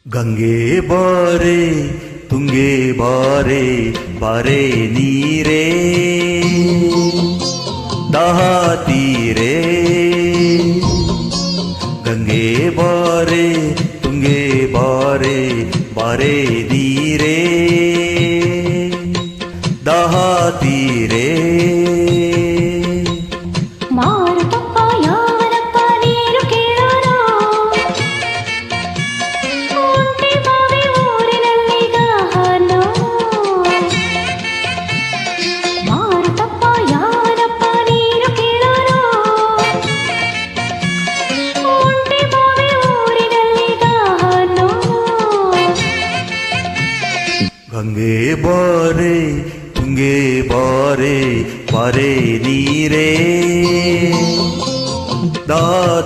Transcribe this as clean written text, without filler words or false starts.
ಗಂಗೆ ಬಾರೆ ತುಂಗೆ ಬಾರೆ ಬಾರೆ ನೀರೇ ದಾಹ ತೀರೆ ಗಂಗೆ ಬಾರೆ ತುಂಗೆ ಬಾರೆ ಬಾರೆ ನೀರೇ ದಾಹ ತೀರೆ ಗಂಗೆ ಬಾರೆ ತುಂಗೆ ಬಾರೆ ಬಾರೆ ನೀರೇ ದಾಹ